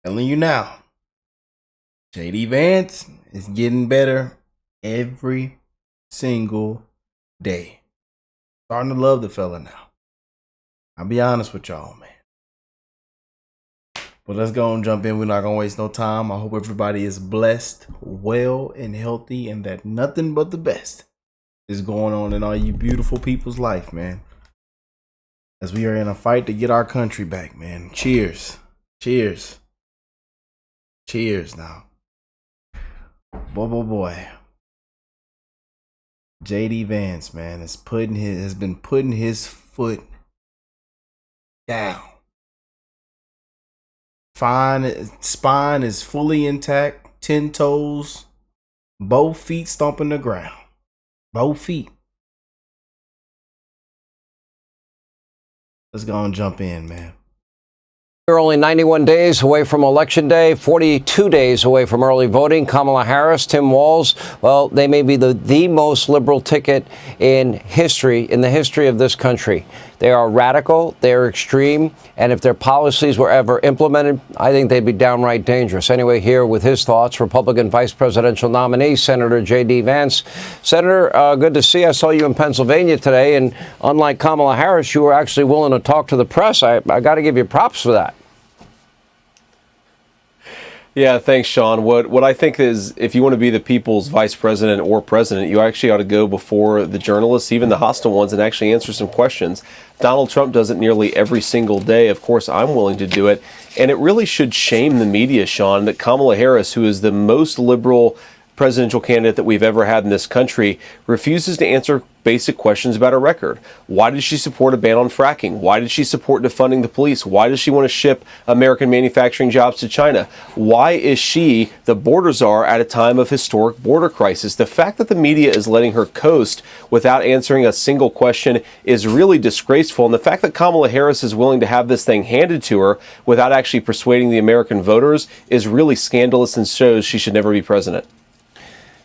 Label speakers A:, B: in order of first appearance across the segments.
A: Telling you now, JD Vance is getting better every single day. Starting to love the fella now. I'll be honest with y'all, man. But let's go and jump in. We're not going to waste no time. I hope everybody is blessed, well, and healthy, and that nothing but the best is going on in all you beautiful people's life, man. As we are in a fight to get our country back, man. Cheers. Cheers. Cheers now. Boy. JD Vance, man, has been putting his foot down. Spine is fully intact, 10 toes, both feet stomping the ground. Both feet. Let's go and jump in, man.
B: We're only 91 days away from Election Day, 42 days away from early voting. Kamala Harris, Tim Walz, well, they may be the most liberal ticket in the history of this country. They are radical, they are extreme, and if their policies were ever implemented, I think they'd be downright dangerous. Anyway, here with his thoughts, Republican vice presidential nominee, Senator JD Vance. Senator, good to see you. I saw you in Pennsylvania today, and unlike Kamala Harris, you were actually willing to talk to the press. I got to give you props for that.
C: Yeah, thanks, Sean. What I think is, if you want to be the people's vice president or president, you actually ought to go before the journalists, even the hostile ones, and actually answer some questions. Donald Trump does it nearly every single day. Of course, I'm willing to do it. And it really should shame the media, Sean, that Kamala Harris, who is the most liberal presidential candidate that we've ever had in this country, refuses to answer basic questions about her record. Why did she support a ban on fracking? Why did she support defunding the police? Why does she want to ship American manufacturing jobs to China? Why is she the border czar at a time of historic border crisis? The fact that the media is letting her coast without answering a single question is really disgraceful. And the fact that Kamala Harris is willing to have this thing handed to her without actually persuading the American voters is really scandalous and shows she should never be president.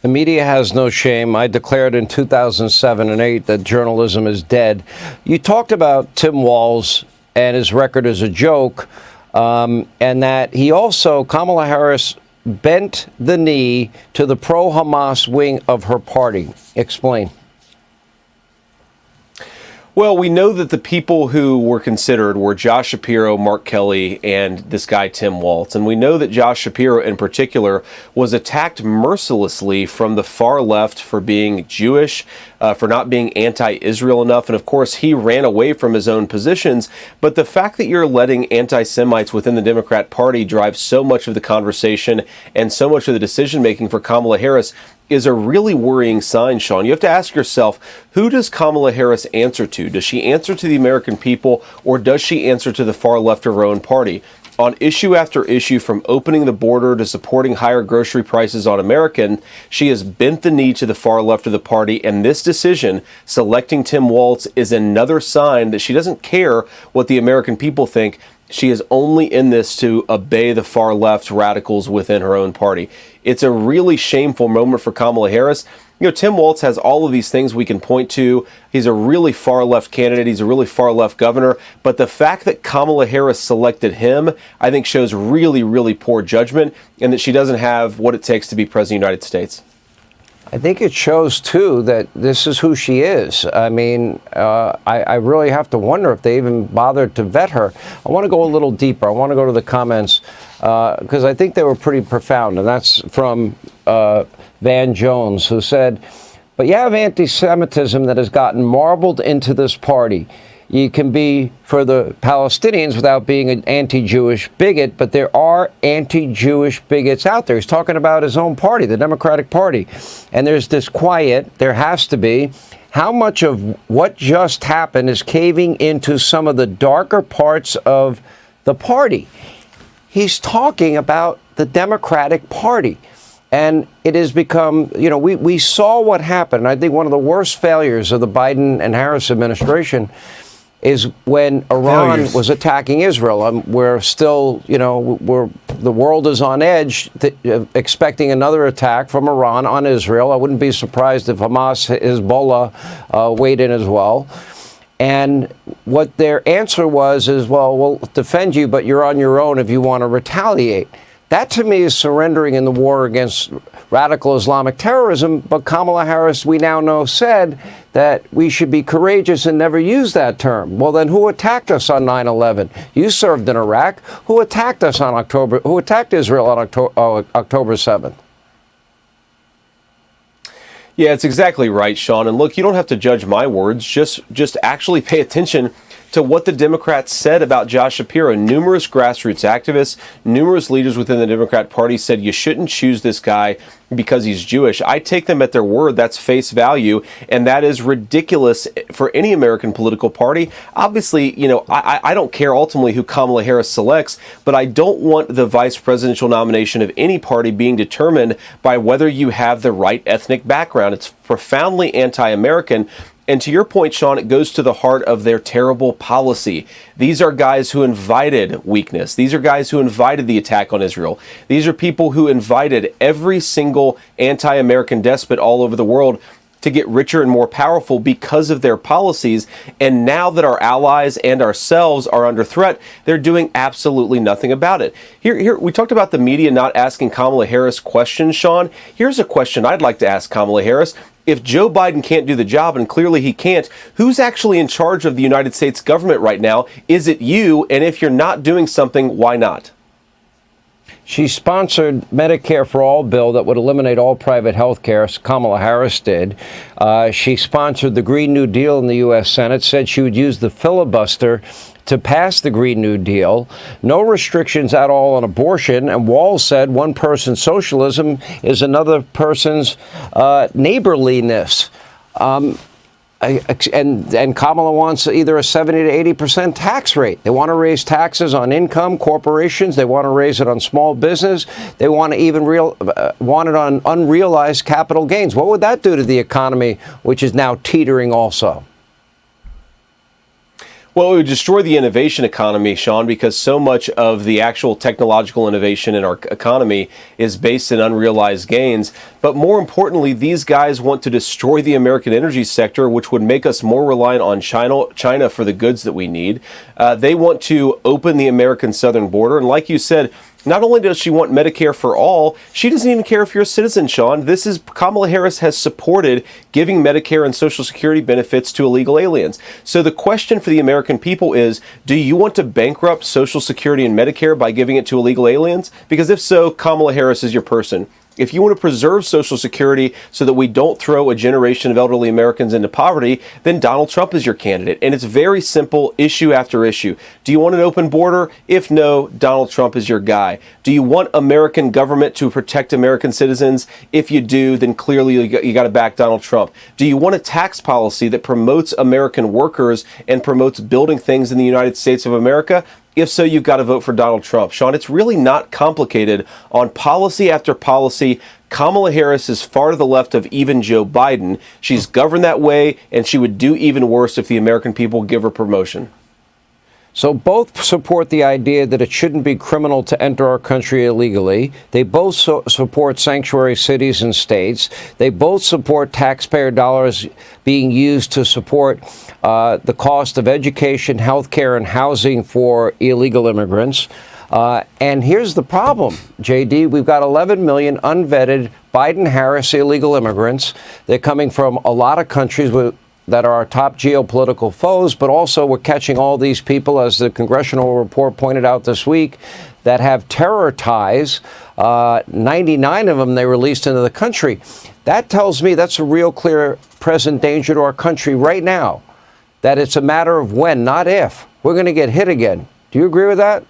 B: The media has no shame. I declared in 2007 and 2008 that journalism is dead. You talked about Tim Walz and his record as a joke, and that he also, Kamala Harris, bent the knee to the pro-Hamas wing of her party. Explain.
C: Well, we know that the people who were considered were Josh Shapiro, Mark Kelly, and this guy, Tim Walz. And we know that Josh Shapiro, in particular, was attacked mercilessly from the far left for being Jewish, for not being anti-Israel enough. And of course, he ran away from his own positions. But the fact that you're letting anti-Semites within the Democrat Party drive so much of the conversation and so much of the decision-making for Kamala Harris is a really worrying sign, Sean. You have to ask yourself, who does Kamala Harris answer to? Does she answer to the American people, or does she answer to the far left of her own party? On issue after issue, from opening the border to supporting higher grocery prices on American, she has bent the knee to the far left of the party, and this decision, selecting Tim Walz, is another sign that she doesn't care what the American people think. She is only in this to obey the far left radicals within her own party. It's a really shameful moment for Kamala Harris. You know, Tim Walz has all of these things we can point to. He's a really far left candidate. He's a really far left governor. But the fact that Kamala Harris selected him, I think, shows really, really poor judgment, and that she doesn't have what it takes to be president of the United States.
B: I think it shows, too, that this is who she is. I mean, I really have to wonder if they even bothered to vet her. I want to go a little deeper. I want to go to the comments because I think they were pretty profound. And that's from Van Jones, who said, but you have anti-Semitism that has gotten marbled into this party. You can be for the Palestinians without being an anti-Jewish bigot, but there are anti-Jewish bigots out there. He's talking about his own party, the Democratic Party. And there's this quiet, there has to be. How much of what just happened is caving into some of the darker parts of the party? He's talking about the Democratic Party. And it has become, you know, we saw what happened. I think one of the worst failures of the Biden and Harris administration is when Iran was attacking Israel. We're still, you know, the world is on edge, expecting another attack from Iran on Israel. I wouldn't be surprised if Hamas, Hezbollah weighed in as well. And what their answer was is, well, we'll defend you, but you're on your own if you want to retaliate. That, to me, is surrendering in the war against radical Islamic terrorism. But Kamala Harris, we now know, said that we should be courageous and never use that term. Well, then who attacked us on 9/11? You served in Iraq. Who attacked us on who attacked Israel on October 7th?
C: Yeah, it's exactly right, Sean. And look, you don't have to judge my words. Just actually pay attention to what the Democrats said about Josh Shapiro. Numerous grassroots activists, numerous leaders within the Democrat Party said you shouldn't choose this guy because he's Jewish. I take them at their word. That's face value, and that is ridiculous for any American political party. Obviously, you know, I don't care ultimately who Kamala Harris selects, but I don't want the vice presidential nomination of any party being determined by whether you have the right ethnic background. It's profoundly anti-American. And to your point, Sean, it goes to the heart of their terrible policy. These are guys who invited weakness. These are guys who invited the attack on Israel. These are people who invited every single anti-American despot all over the world to get richer and more powerful because of their policies. And now that our allies and ourselves are under threat, they're doing absolutely nothing about it. Here, we talked about the media not asking Kamala Harris questions, Sean. Here's a question I'd like to ask Kamala Harris. If Joe Biden can't do the job, and clearly he can't, who's actually in charge of the United States government right now? Is it you? And if you're not doing something, why not?
B: She sponsored Medicare for All bill that would eliminate all private health care. Kamala Harris did. She sponsored the Green New Deal in the U.S. Senate, said she would use the filibuster to pass the Green New Deal. No restrictions at all on abortion. And Walz said one person's socialism is another person's neighborliness. And Kamala wants either a 70 to 80% tax rate. They want to raise taxes on income, corporations. They want to raise it on small business. They want to even want it on unrealized capital gains. What would that do to the economy, which is now teetering also?
C: Well, it would destroy the innovation economy, Sean, because so much of the actual technological innovation in our economy is based in unrealized gains. But more importantly, these guys want to destroy the American energy sector, which would make us more reliant on China for the goods that we need. They want to open the American southern border. And like you said, not only does she want Medicare for all, she doesn't even care if you're a citizen, Sean. Kamala Harris has supported giving Medicare and Social Security benefits to illegal aliens. So the question for the American people is, do you want to bankrupt Social Security and Medicare by giving it to illegal aliens? Because if so, Kamala Harris is your person. If you want to preserve Social Security so that we don't throw a generation of elderly Americans into poverty, then Donald Trump is your candidate. And it's very simple, issue after issue. Do you want an open border? If no, Donald Trump is your guy. Do you want American government to protect American citizens? If you do, then clearly you got to back Donald Trump. Do you want a tax policy that promotes American workers and promotes building things in the United States of America? If so, you've got to vote for Donald Trump. Sean, it's really not complicated. On policy after policy, Kamala Harris is far to the left of even Joe Biden. She's governed that way, and she would do even worse if the American people give her promotion.
B: So both support the idea that it shouldn't be criminal to enter our country illegally. They both support sanctuary cities and states. They both support taxpayer dollars being used to support the cost of education, health care, and housing for illegal immigrants. And here's the problem, JD. We've got 11 million unvetted Biden-Harris illegal immigrants. They're coming from a lot of countries that are our top geopolitical foes, but also we're catching all these people, as the congressional report pointed out this week, that have terror ties. 99 of them they released into the country. That tells me that's a real clear present danger to our country right now, that it's a matter of when, not if. We're going to get hit again. Do you agree with that?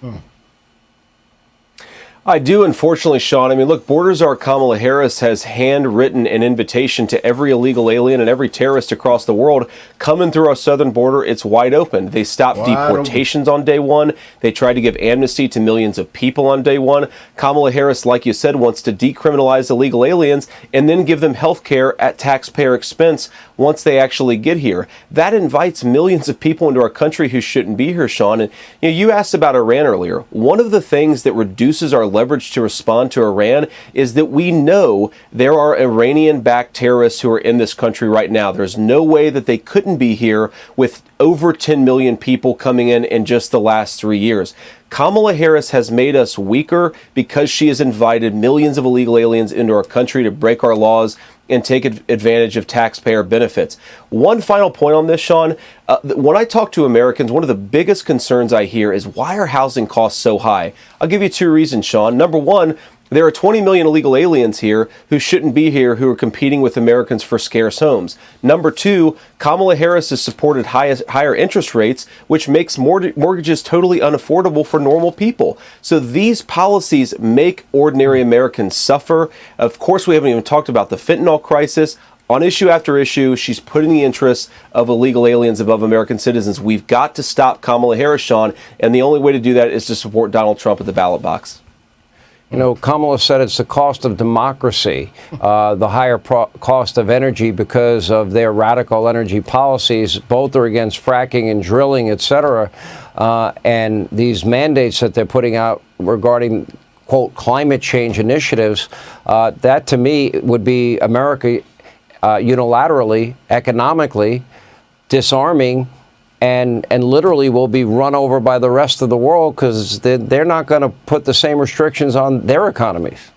C: I do, unfortunately, Sean. I mean, look, Border Czar Kamala Harris has handwritten an invitation to every illegal alien and every terrorist across the world coming through our southern border. It's wide open. They stopped deportations on day one. They tried to give amnesty to millions of people on day one. Kamala Harris, like you said, wants to decriminalize illegal aliens and then give them health care at taxpayer expense once they actually get here. That invites millions of people into our country who shouldn't be here, Sean. And you asked about Iran earlier. One of the things that reduces our leverage to respond to Iran is that we know there are Iranian-backed terrorists who are in this country right now. There's no way that they couldn't be here with over 10 million people coming in just the last 3 years. Kamala Harris has made us weaker because she has invited millions of illegal aliens into our country to break our laws and take advantage of taxpayer benefits. One final point on this, Sean. When I talk to Americans, one of the biggest concerns I hear is, why are housing costs so high? I'll give you 2 reasons, Sean. Number one, there are 20 million illegal aliens here who shouldn't be here, who are competing with Americans for scarce homes. Number two, Kamala Harris has supported higher interest rates, which makes mortgages totally unaffordable for normal people. So these policies make ordinary Americans suffer. Of course, we haven't even talked about the fentanyl crisis. On issue after issue, she's putting the interests of illegal aliens above American citizens. We've got to stop Kamala Harris, Sean, and the only way to do that is to support Donald Trump at the ballot box.
B: You know, Kamala said it's the cost of democracy, the higher cost of energy because of their radical energy policies. Both are against fracking and drilling, et cetera. And these mandates that they're putting out regarding, quote, climate change initiatives, that to me would be America unilaterally, economically disarming, and literally will be run over by the rest of the world because they're not going to put the same restrictions on their economies.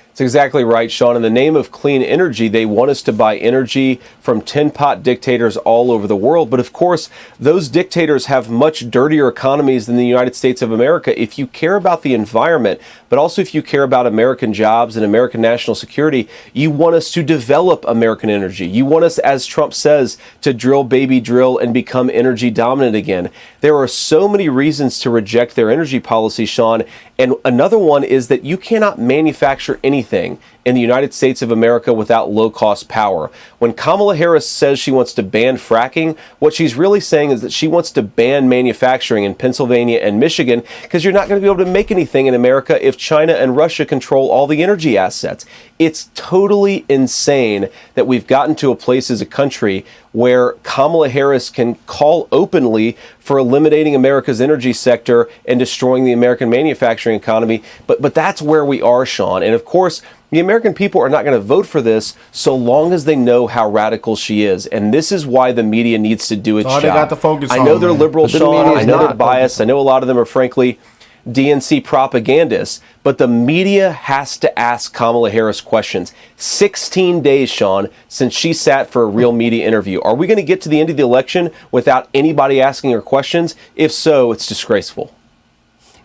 C: That's exactly right, Sean. In the name of clean energy, they want us to buy energy from tin pot dictators all over the world. But of course, those dictators have much dirtier economies than the United States of America. If you care about the environment, but also if you care about American jobs and American national security, you want us to develop American energy. You want us, as Trump says, to drill, baby, drill and become energy dominant again. There are so many reasons to reject their energy policy, Sean. And another one is that you cannot manufacture anything in the United States of America without low-cost power. When Kamala Harris says she wants to ban fracking, what she's really saying is that she wants to ban manufacturing in Pennsylvania and Michigan because you're not going to be able to make anything in America if China and Russia control all the energy assets. It's totally insane that we've gotten to a place as a country where Kamala Harris can call openly for eliminating America's energy sector and destroying the American manufacturing economy. But that's where we are, Sean. And of course, the American people are not going to vote for this so long as they know how radical she is. And this is why the media needs to do its job.
A: They got to focus
C: I know
A: on,
C: they're
A: man.
C: liberal, Sean. I know they're biased. I know a lot of them are, frankly, DNC propagandists. But the media has to ask Kamala Harris questions. 16 days, Sean, since she sat for a real media interview. Are we going to get to the end of the election without anybody asking her questions? If so, it's disgraceful.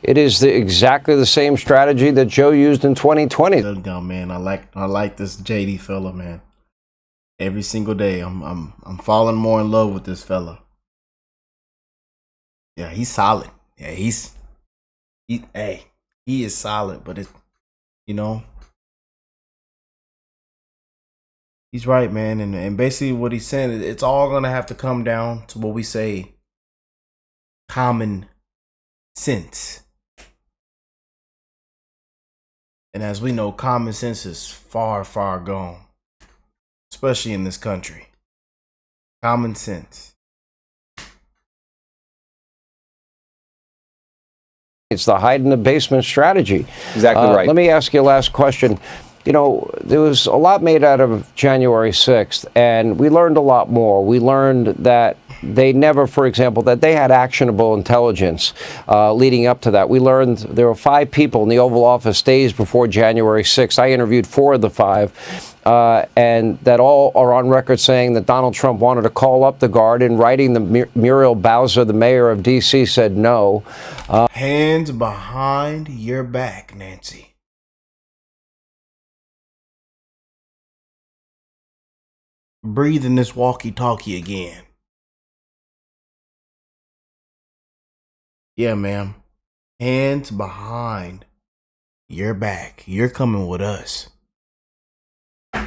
B: It is exactly the same strategy that Joe used in 2020.
A: No, man, I like this JD fella, man. Every single day, I'm falling more in love with this fella. Yeah, he's solid. Yeah, he is solid, but it's, you know, he's right, man. And basically what he's saying is it's all gonna have to come down to what we say, common sense. And as we know, common sense is far, far gone, especially in this country. Common sense.
B: It's the hide in the basement strategy.
C: Exactly right.
B: Let me ask you a last question. You know, there was a lot made out of January 6th, and we learned a lot more. We learned that they never, for example, that they had actionable intelligence leading up to that. We learned there were 5 people in the Oval Office days before January 6th. I interviewed 4 of the 5, and that all are on record saying that Donald Trump wanted to call up the Guard. In writing, the Muriel Bowser, the mayor of D.C., said no.
A: Hands behind your back, Nancy. Breathe in this walkie-talkie again. Yeah, ma'am. Hands behind your back. You're coming with us.
B: I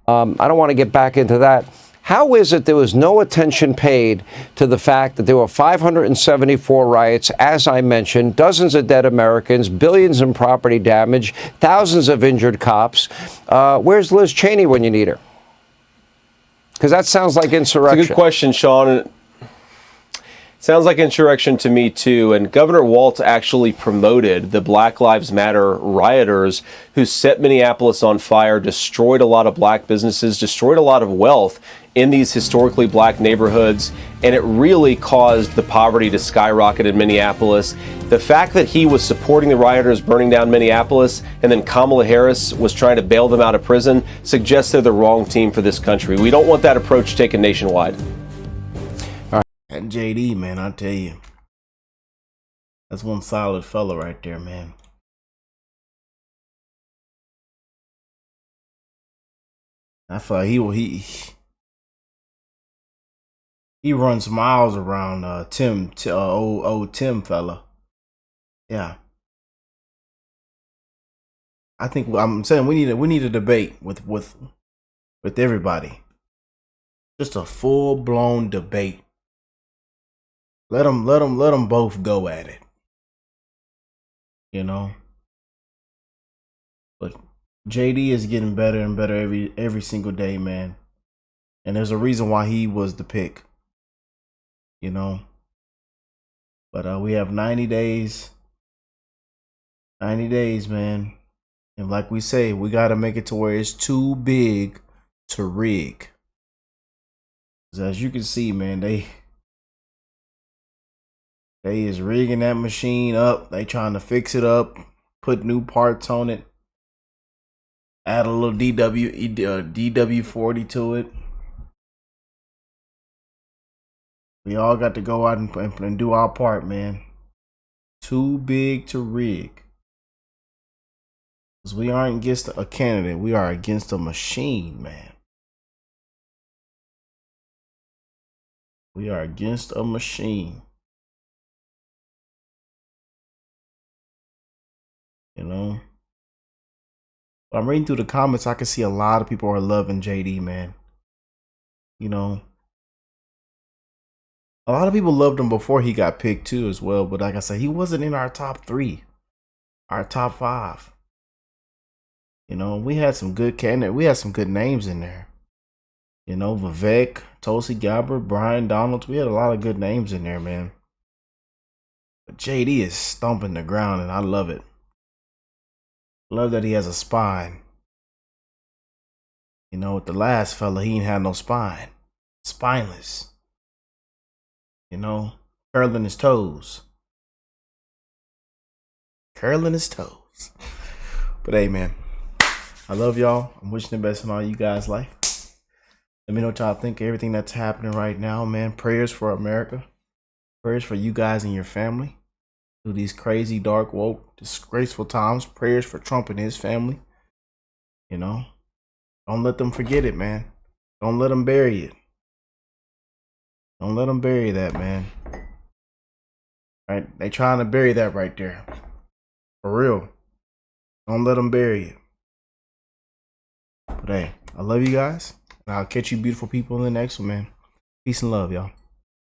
B: don't want to get back into that. How is it there was no attention paid to the fact that there were 574 riots, as I mentioned, dozens of dead Americans, billions in property damage, thousands of injured cops? Where's Liz Cheney when you need her? Because that sounds like insurrection.
C: It's a good question, Sean. Sounds like insurrection to me, too. And Governor Walz actually promoted the Black Lives Matter rioters who set Minneapolis on fire, destroyed a lot of black businesses, destroyed a lot of wealth in these historically black neighborhoods. And it really caused the poverty to skyrocket in Minneapolis. The fact that he was supporting the rioters burning down Minneapolis and then Kamala Harris was trying to bail them out of prison suggests they're the wrong team for this country. We don't want that approach taken nationwide.
A: And JD, man, I tell you, that's one solid fella right there, man. I feel like he runs miles around Tim, old Tim fella. Yeah, I think I'm saying we need a debate with everybody, just a full blown debate. Let them both go at it, you know. But JD is getting better and better every single day, man. And there's a reason why he was the pick, you know. But we have 90 days. 90 days, man. And like we say, we got to make it to where it's too big to rig. 'Cause as you can see, man, they is rigging that machine up. They trying to fix it up, put new parts on it, add a little DW40 to it. We all got to go out and do our part, man. Too big to rig. Because we aren't against a candidate. We are against a machine, man. We are against a machine. You know, I'm reading through the comments. I can see a lot of people are loving JD, man. You know, a lot of people loved him before he got picked too, as well. But like I said, he wasn't in our top 3, our top 5. You know, we had some good candidates. We had some good names in there. You know, Vivek, Tulsi Gabbard, Brian Donalds. We had a lot of good names in there, man. But JD is stomping the ground, and I love it. Love that he has a spine. You know, with the last fella, he ain't had no spine. Spineless. You know, curling his toes. Curling his toes. But hey, man, I love y'all. I'm wishing the best in all you guys' life. Let me know what y'all think of everything that's happening right now, man. Prayers for America. Prayers for you guys and your family. Through these crazy, dark, woke, disgraceful times. Prayers for Trump and his family. You know, don't let them forget it, man. Don't let them bury it. Don't let them bury that, man. Right? They trying to bury that right there. For real. Don't let them bury it. But hey, I love you guys. And I'll catch you beautiful people in the next one, man. Peace and love, y'all.